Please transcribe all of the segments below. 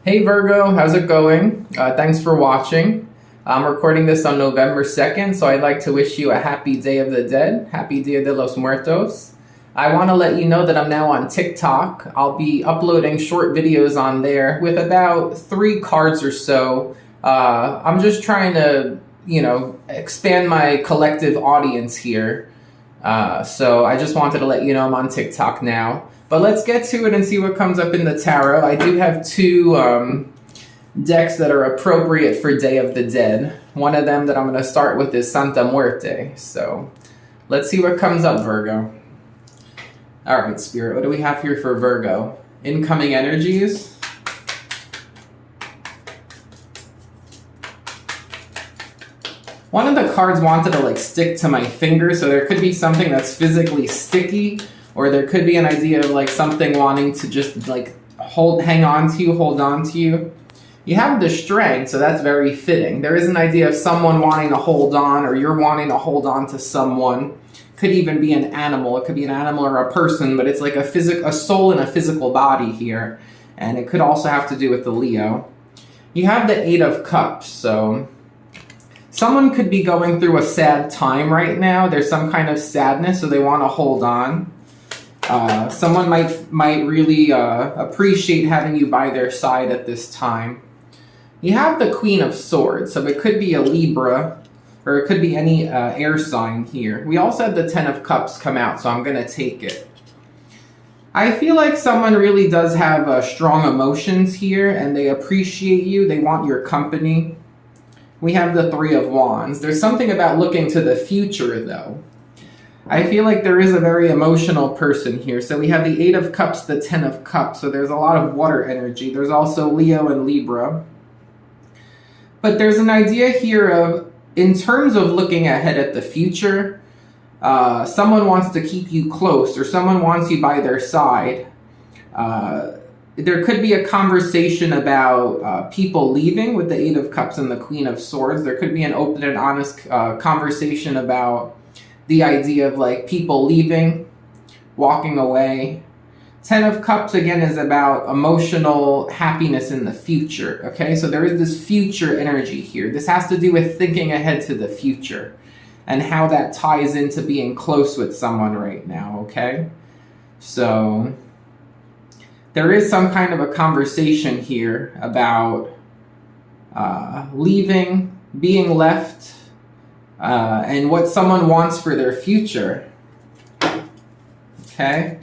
Hey Virgo, how's it going? Thanks for watching. I'm recording this on November 2nd, so I'd like to wish you a happy Day of the Dead, happy Dia de los Muertos. I want to let you know that I'm now on TikTok. I'll be uploading short videos on there with about 3 cards or so. I'm just trying to, expand my collective audience here. So I just wanted to let you know I'm on TikTok now. But let's get to it and see what comes up in the tarot. I do have 2 decks that are appropriate for Day of the Dead. One of them that I'm going to start with is Santa Muerte. So let's see what comes up, Virgo. All right, Spirit, what do we have here for Virgo? Incoming energies. One of the cards wanted to stick to my finger, so there could be something that's physically sticky, or there could be an idea of something wanting to just hang on to you, hold on to you. You have the Strength, so that's very fitting. There is an idea of someone wanting to hold on, or you're wanting to hold on to someone. Could even be an animal. It could be an animal or a person, but it's like a soul in a physical body here. And it could also have to do with the Leo. You have the 8 of Cups, so someone could be going through a sad time right now. There's some kind of sadness, so they want to hold on. Someone might really appreciate having you by their side at this time. You have the Queen of Swords, so it could be a Libra, or it could be any air sign here. We also had the 10 of Cups come out, so I'm going to take it. I feel like someone really does have strong emotions here, and they appreciate you. They want your company. We have the 3 of Wands. There's something about looking to the future, though. I feel like there is a very emotional person here. So we have the 8 of Cups, the 10 of Cups. So there's a lot of water energy. There's also Leo and Libra. But there's an idea here of, in terms of looking ahead at the future, someone wants to keep you close, or someone wants you by their side. There could be a conversation about people leaving with the 8 of Cups and the Queen of Swords. There could be an open and honest conversation about the idea of people leaving, walking away. 10 of Cups, again, is about emotional happiness in the future, okay? So there is this future energy here. This has to do with thinking ahead to the future and how that ties into being close with someone right now, okay? So there is some kind of a conversation here about leaving, being left, and what someone wants for their future. Okay?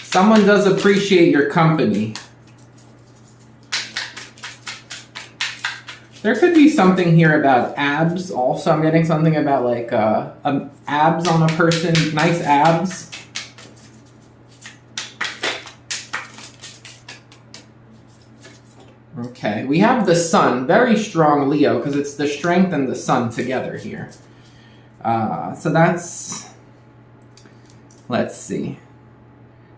Someone does appreciate your company. There could be something here about abs also. I'm getting something about abs on a person, nice abs. Okay, we have the Sun, very strong Leo, because it's the Strength and the Sun together here. So that's, let's see.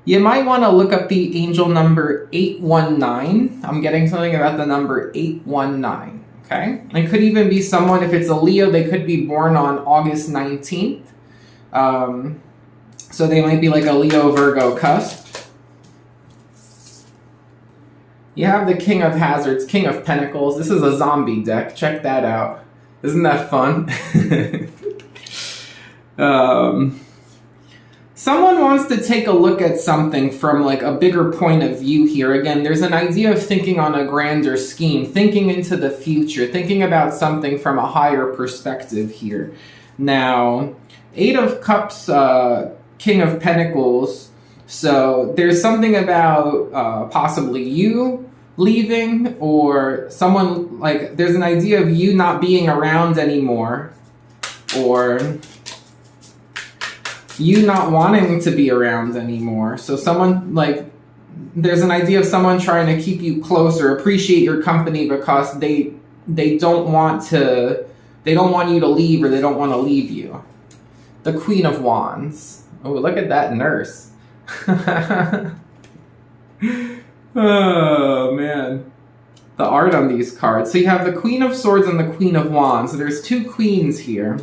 You might want to look up the angel number 819. I'm getting something about the number 819, okay? It could even be someone, if it's a Leo, they could be born on August 19th. So they might be like a Leo-Virgo cusp. You have the King of Hazards, King of Pentacles. This is a zombie deck. Check that out. Isn't that fun? Someone wants to take a look at something from a bigger point of view here. Again, there's an idea of thinking on a grander scheme, thinking into the future, thinking about something from a higher perspective here. Now, 8 of Cups, King of Pentacles. So there's something about possibly you leaving, or someone, there's an idea of you not being around anymore, or you not wanting to be around anymore. So someone, there's an idea of someone trying to keep you close or appreciate your company because they don't want you to leave, or they don't want to leave you. The Queen of Wands. Oh, look at that nurse. Oh, man. The art on these cards. So you have the Queen of Swords and the Queen of Wands. So there's 2 queens here.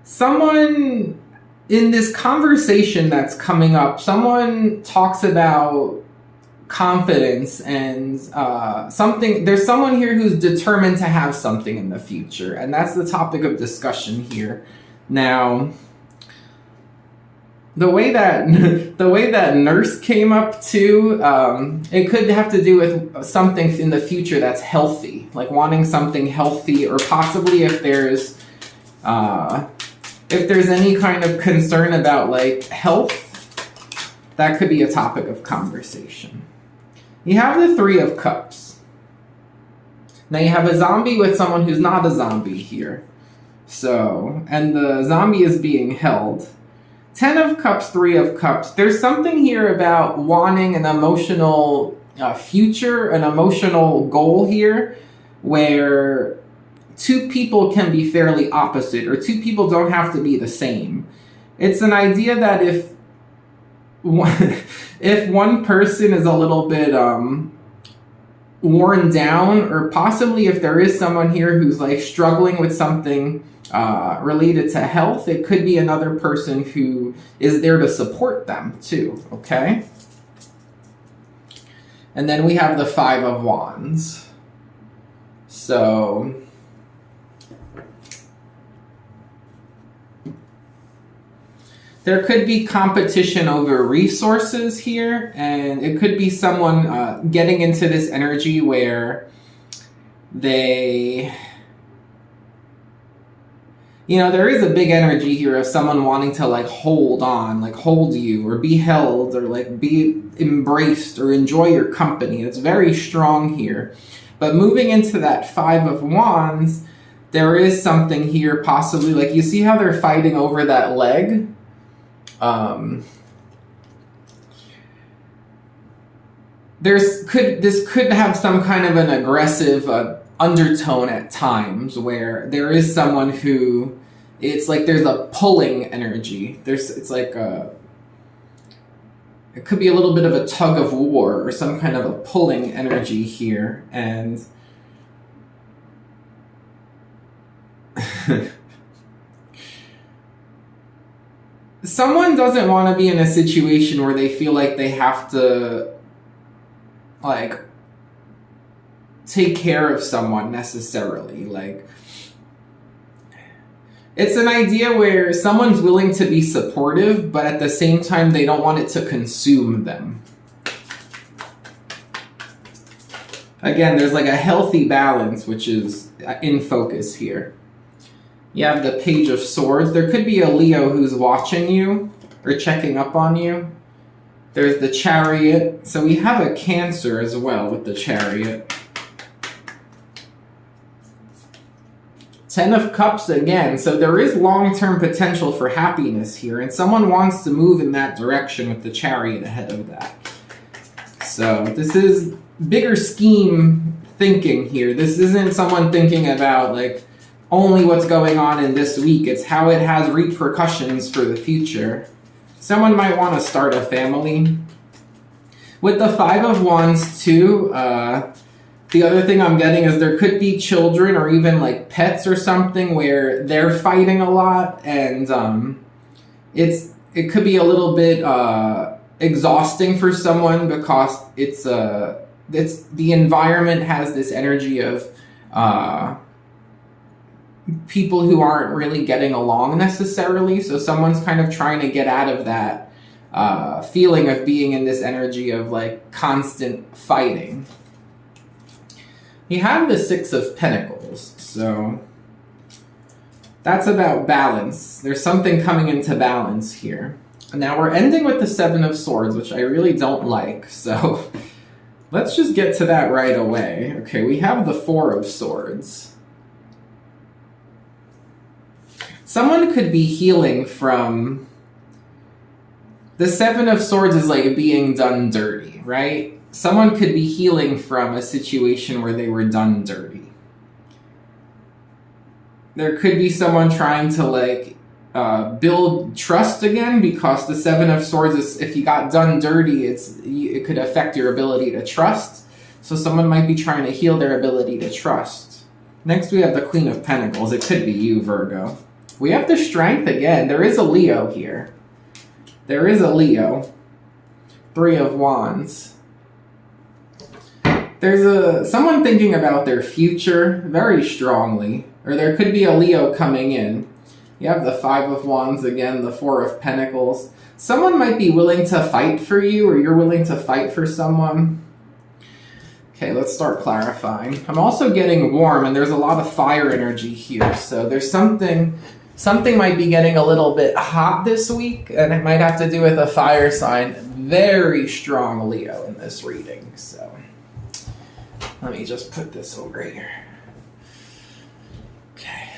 Someone in this conversation that's coming up, someone talks about confidence and something. There's someone here who's determined to have something in the future, and that's the topic of discussion here. Now, the way that nurse came up too, it could have to do with something in the future that's healthy, like wanting something healthy, or possibly if there's any kind of concern about like health, that could be a topic of conversation. You have the Three of Cups. Now you have a zombie with someone who's not a zombie here. So, and the zombie is being held. 10 of Cups, 3 of Cups. There's something here about wanting an emotional future, an emotional goal here, where two people can be fairly opposite, or two people don't have to be the same. It's an idea that if one person is a little bit worn down, or possibly if there is someone here who's like struggling with something related to health, it could be another person who is there to support them too, okay? And then we have the Five of Wands. So there could be competition over resources here, and it could be someone getting into this energy where they, there is a big energy here of someone wanting to like hold on, like hold you, or be held, or like be embraced, or enjoy your company. It's very strong here. But moving into that Five of Wands, there is something here possibly, like you see how they're fighting over that leg? This could have some kind of an aggressive undertone at times, where there is someone who, it's like there's a pulling energy. It could be a little bit of a tug of war, or some kind of a pulling energy here, and someone doesn't want to be in a situation where they feel like they have to like take care of someone necessarily. Like, it's an idea where someone's willing to be supportive, but at the same time they don't want it to consume them. Again, there's like a healthy balance, which is in focus here. You have the Page of Swords. There could be a Leo who's watching you or checking up on you. There's the Chariot. So we have a Cancer as well with the Chariot. 10 of Cups again. So there is long-term potential for happiness here, and someone wants to move in that direction with the Chariot ahead of that. So this is bigger scheme thinking here. This isn't someone thinking about like only what's going on in this week. It's how it has repercussions for the future. Someone might want to start a family. With the Five of Wands too, the other thing I'm getting is there could be children or even like pets or something where they're fighting a lot, and it could be a little bit exhausting for someone, because it's the environment has this energy of people who aren't really getting along necessarily. So someone's kind of trying to get out of that feeling of being in this energy of like constant fighting. You have the Six of Pentacles, so that's about balance. There's something coming into balance here. Now we're ending with the Seven of Swords, which I really don't like, so let's just get to that right away. Okay, we have the Four of Swords. Someone could be healing from... The Seven of Swords is like being done dirty, right? Someone could be healing from a situation where they were done dirty. There could be someone trying to like build trust again, because the Seven of Swords is, if you got done dirty, it could affect your ability to trust. So someone might be trying to heal their ability to trust. Next we have the Queen of Pentacles. It could be you, Virgo. We have the Strength again. There is a Leo here. There is a Leo. Three of Wands. There's someone thinking about their future very strongly, or there could be a Leo coming in. You have the Five of Wands again, the Four of Pentacles. Someone might be willing to fight for you, or you're willing to fight for someone. Okay, let's start clarifying. I'm also getting warm, and there's a lot of fire energy here. So there's something might be getting a little bit hot this week, and it might have to do with a fire sign. Very strong Leo in this reading. So let me just put this over here. Okay.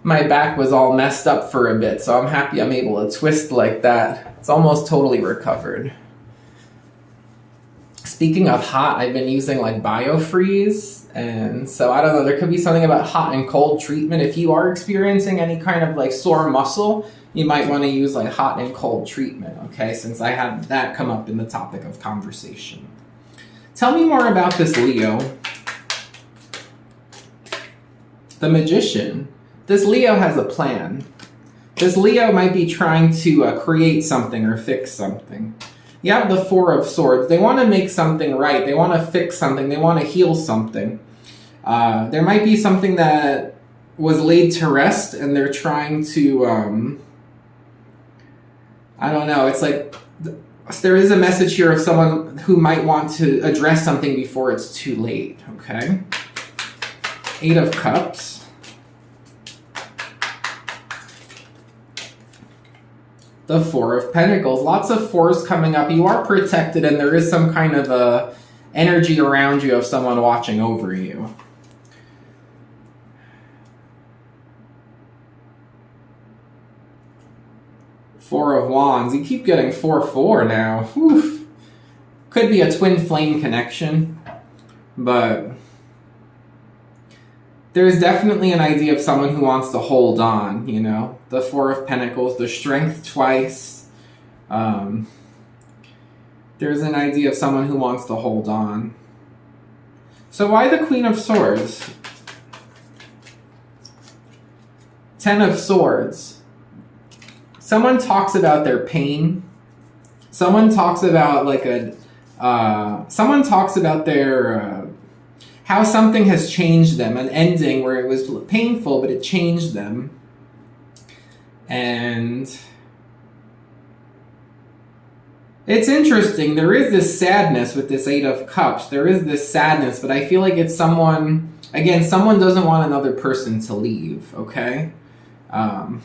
My back was all messed up for a bit, so I'm happy I'm able to twist like that. It's almost totally recovered. Speaking of hot, I've been using like biofreeze, and so I don't know, there could be something about hot and cold treatment. If you are experiencing any kind of like sore muscle, you might want to use like hot and cold treatment, okay? Since I had that come up in the topic of conversation. Tell me more about this Leo. The Magician. This Leo has a plan. This Leo might be trying to create something or fix something. You have the Four of Swords. They want to make something right. They want to fix something. They want to heal something. There might be something that was laid to rest, and they're trying to, I don't know. It's like there is a message here of someone who might want to address something before it's too late, okay? Eight of Cups. The Four of Pentacles. Lots of fours coming up. You are protected, and there is some kind of energy around you of someone watching over you. Four of Wands. You keep getting 4-4 now. Oof. Could be a twin flame connection, but there's definitely an idea of someone who wants to hold on, you know? The Four of Pentacles, the Strength twice. There's an idea of someone who wants to hold on. So why the Queen of Swords? Ten of Swords. Someone talks about their pain. Someone talks about like someone talks about their... how something has changed them, an ending where it was painful, but it changed them. And it's interesting. There is this sadness with this Eight of Cups. There is this sadness, but I feel like it's someone, again, someone doesn't want another person to leave, okay? And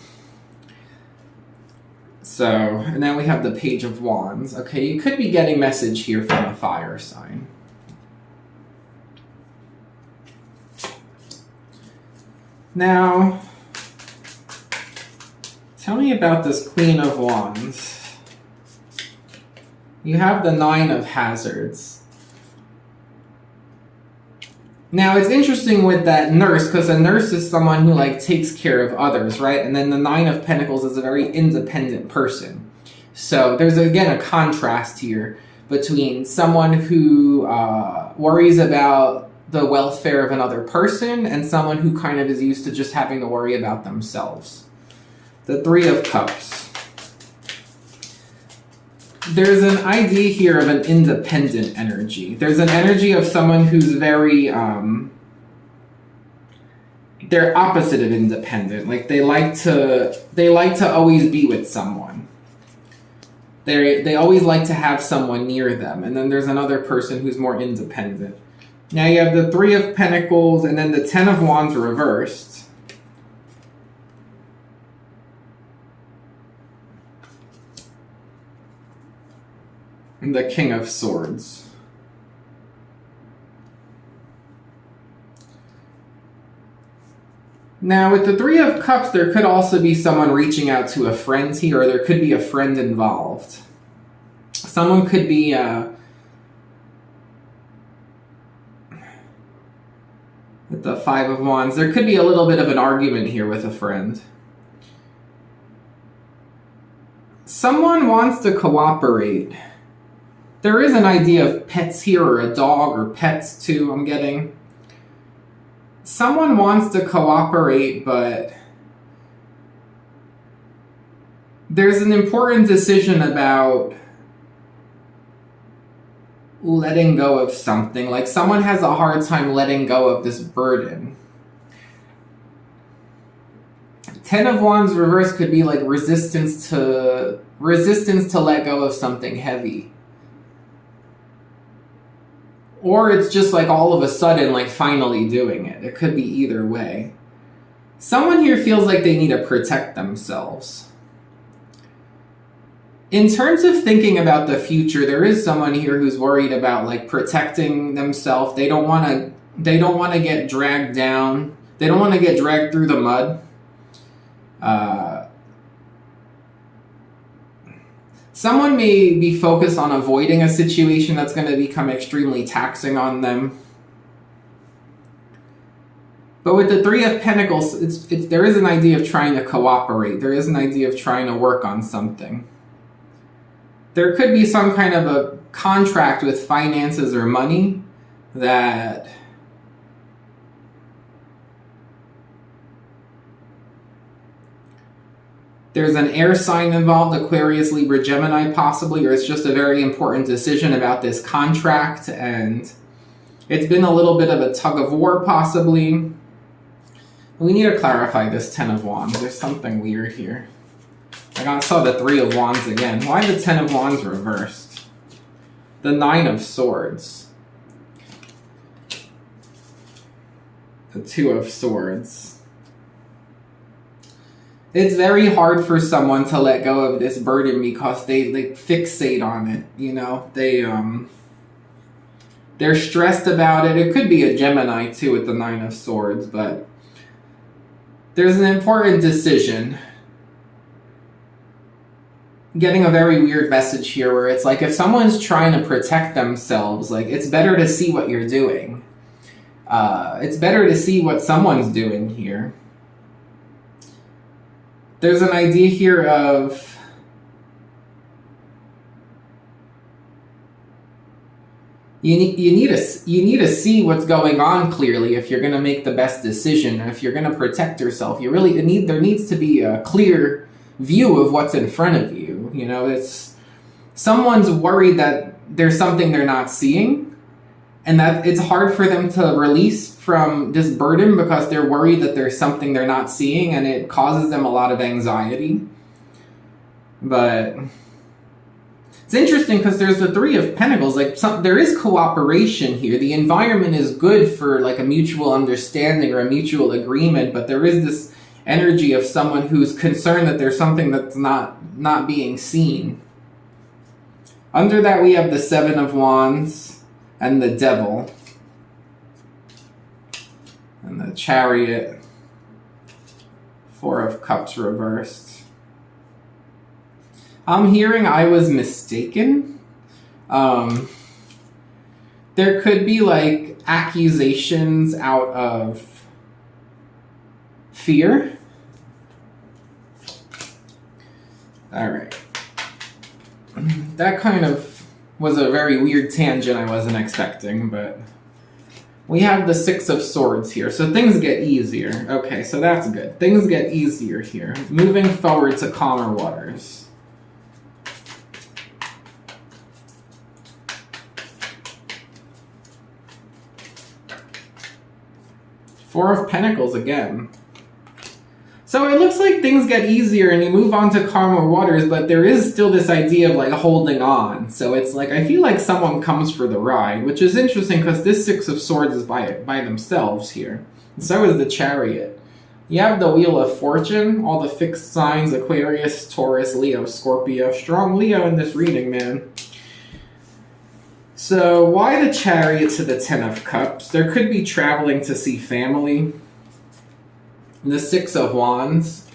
then we have the Page of Wands. Okay, you could be getting message here from a fire sign. Now, tell me about this Queen of Wands. You have the Nine of Hazards. Now, it's interesting with that nurse, because a nurse is someone who like takes care of others, right? And then the Nine of Pentacles is a very independent person. So there's, again, a contrast here between someone who worries about the welfare of another person and someone who kind of is used to just having to worry about themselves. The Three of Cups. There's an idea here of an independent energy. There's an energy of someone who's very, they're opposite of independent. Like they like to always be with someone. They always like to have someone near them. And then there's another person who's more independent. Now you have the Three of Pentacles and then the Ten of Wands reversed. And the King of Swords. Now with the Three of Cups, there could also be someone reaching out to a friend here, or there could be a friend involved. Someone could be with the Five of Wands, there could be a little bit of an argument here with a friend. Someone wants to cooperate. There is an idea of pets here, or a dog, or pets too, I'm getting. Someone wants to cooperate, but there's an important decision about letting go of something. Like someone has a hard time letting go of this burden. 10 of Wands reverse could be like resistance to let go of something heavy. Or it's just like all of a sudden, like finally doing it. It could be either way. Someone here feels like they need to protect themselves. In terms of thinking about the future, there is someone here who's worried about like protecting themselves. They don't want to get dragged down. They don't want to get dragged through the mud. Someone may be focused on avoiding a situation that's going to become extremely taxing on them. But with the Three of Pentacles, there is an idea of trying to cooperate. There is an idea of trying to work on something. There could be some kind of a contract with finances or money that there's an air sign involved, Aquarius, Libra, Gemini possibly, or it's just a very important decision about this contract, and it's been a little bit of a tug of war possibly. We need to clarify this 10 of Wands. There's something weird here. I saw the 3 of Wands again. Why the 10 of Wands reversed? The 9 of Swords. The 2 of Swords. It's very hard for someone to let go of this burden because they fixate on it, you know? They're stressed about it. It could be a Gemini too with the 9 of Swords, but there's an important decision. Getting a very weird message here where it's like if someone's trying to protect themselves, like it's better to see what you're doing. It's better to see what someone's doing here. There's an idea here of you need to see what's going on clearly if you're going to make the best decision, and if you're going to protect yourself. There needs to be a clear view of what's in front of you. You know, it's someone's worried that there's something they're not seeing, and that it's hard for them to release from this burden because they're worried that there's something they're not seeing, and it causes them a lot of anxiety. But it's interesting because there's the 3 of Pentacles. There is cooperation here. The environment is good for like a mutual understanding or a mutual agreement, but there is this energy of someone who's concerned that there's something that's not being seen. Under that, we have the 7 of Wands and the Devil. And the Chariot. 4 of Cups reversed. I'm hearing I was mistaken. There could be like accusations out of fear. All right. That kind of was a very weird tangent I wasn't expecting, but we have the 6 of Swords here, so things get easier. Okay, so that's good. Things get easier here. Moving forward to calmer waters. Four of Pentacles again. So it looks like things get easier and you move on to calmer waters, but there is still this idea of like holding on. So it's like, I feel like someone comes for the ride, which is interesting because this 6 of Swords is by themselves here. And so is the Chariot. You have the Wheel of Fortune, all the fixed signs, Aquarius, Taurus, Leo, Scorpio. Strong Leo in this reading, man. So why the Chariot to the 10 of Cups? There could be traveling to see family. The 6 of Wands.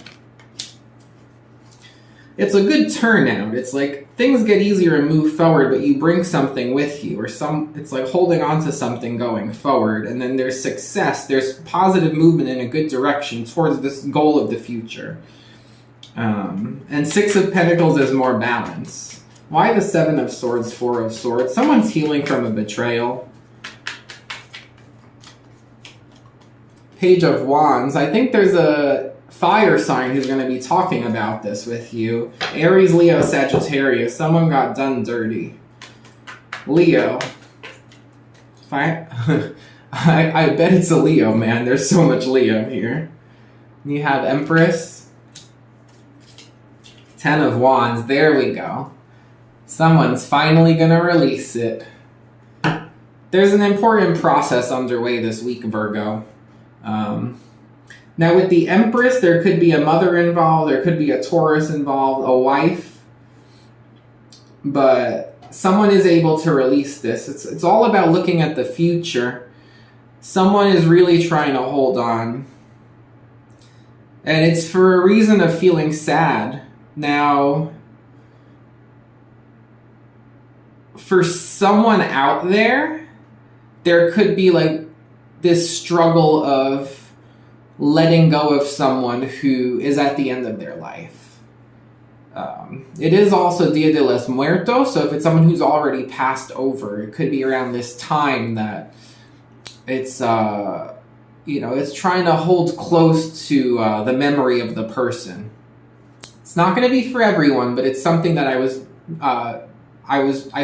It's a good turnout. It's like things get easier and move forward, but you bring something with you, or it's like holding on to something going forward, and then there's success. There's positive movement in a good direction towards this goal of the future. And 6 of Pentacles is more balance. Why the 7 of Swords, 4 of Swords? Someone's healing from a betrayal. Page of Wands. I think there's a fire sign who's going to be talking about this with you. Aries, Leo, Sagittarius. Someone got done dirty. Leo. I bet it's a Leo, man. There's so much Leo here. You have Empress. 10 of Wands. There we go. Someone's finally going to release it. There's an important process underway this week, Virgo. Now, with the Empress, there could be a mother involved. There could be a Taurus involved, a wife. But someone is able to release this. It's all about looking at the future. Someone is really trying to hold on. And it's for a reason of feeling sad. Now, for someone out there, there could be like this struggle of letting go of someone who is at the end of their life. It is also Dia de los Muertos, so if it's someone who's already passed over, it could be around this time that it's it's trying to hold close to the memory of the person. It's not going to be for everyone, but it's something that I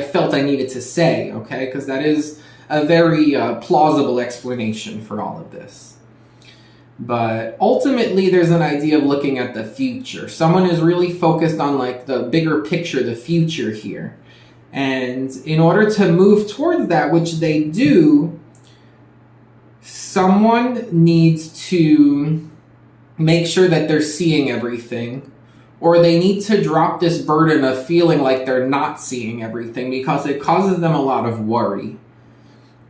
felt I needed to say, okay? Because that is a very plausible explanation for all of this. But ultimately, there's an idea of looking at the future. Someone is really focused on like the bigger picture, the future here. And in order to move towards that, which they do, someone needs to make sure that they're seeing everything, or they need to drop this burden of feeling like they're not seeing everything because it causes them a lot of worry.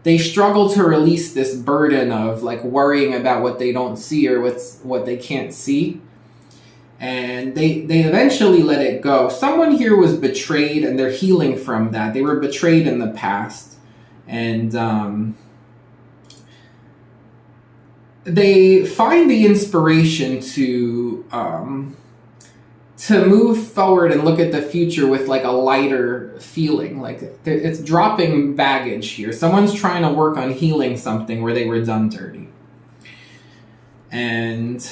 They struggle to release this burden of like worrying about what they don't see or what they can't see. And they eventually let it go. Someone here was betrayed and they're healing from that. They were betrayed in the past. And they find the inspiration to move forward and look at the future with like a lighter feeling. Like it's dropping baggage here. Someone's trying to work on healing something where they were done dirty. And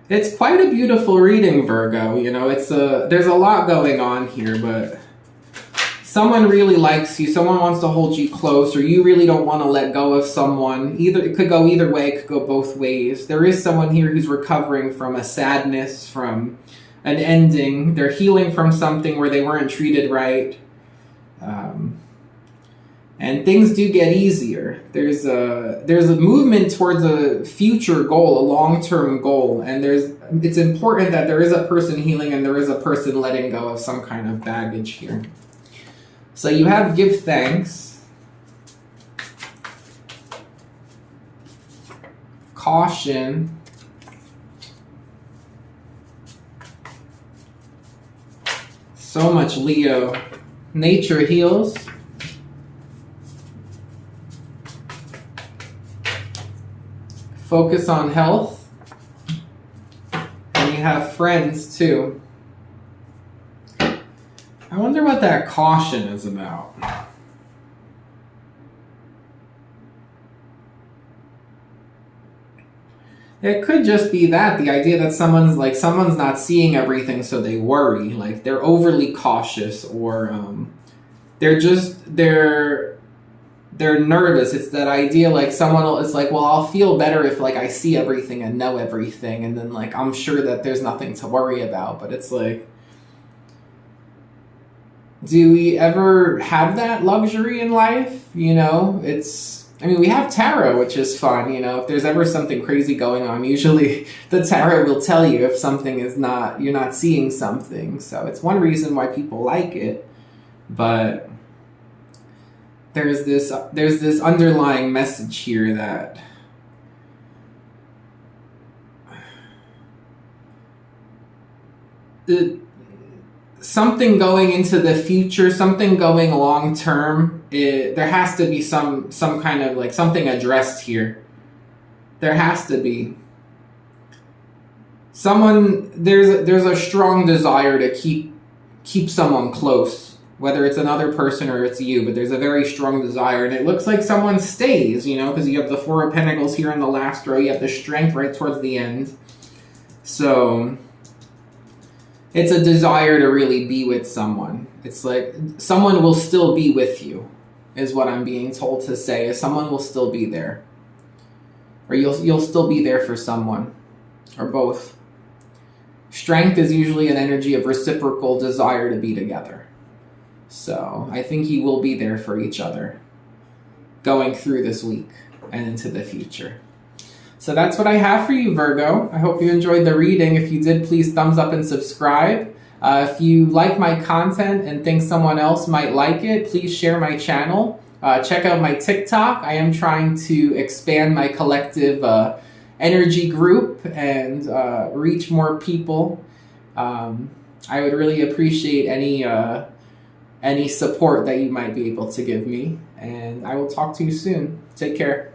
it's quite a beautiful reading, Virgo. You know, there's a lot going on here, but someone really likes you, someone wants to hold you close, or you really don't want to let go of someone. It could go either way, it could go both ways. There is someone here who's recovering from a sadness, from an ending. They're healing from something where they weren't treated right. And things do get easier. There's a movement towards a future goal, a long-term goal, and it's important that there is a person healing and there is a person letting go of some kind of baggage here. So you have give thanks, caution, so much Leo, nature heals, focus on health, and you have friends too. I wonder what that caution is about. It could just be that, the idea that someone's not seeing everything, so they worry. Like they're overly cautious, or they're nervous. It's that idea like it's like, well, I'll feel better if like I see everything and know everything, and then like I'm sure that there's nothing to worry about. But it's like, do we ever have that luxury in life? You know, we have tarot, which is fun. You know, if there's ever something crazy going on, usually the tarot will tell you if something you're not seeing something. So it's one reason why people like it. But there's this underlying message here that something going into the future, something going long term, there has to be some kind of like something addressed here. There has to be there's a strong desire to keep someone close, whether it's another person or it's you, but there's a very strong desire, and it looks like someone stays, you know, because you have the Four of Pentacles here in the last row, you have the Strength right towards the end. So it's a desire to really be with someone. It's like someone will still be with you, is what I'm being told to say. Is someone will still be there, or you'll still be there for someone, or both. Strength is usually an energy of reciprocal desire to be together. So I think you will be there for each other going through this week and into the future. So that's what I have for you, Virgo. I hope you enjoyed the reading. If you did, please thumbs up and subscribe. If you like my content and think someone else might like it, please share my channel. Check out my TikTok. I am trying to expand my collective energy group and reach more people. I would really appreciate any support that you might be able to give me. And I will talk to you soon. Take care.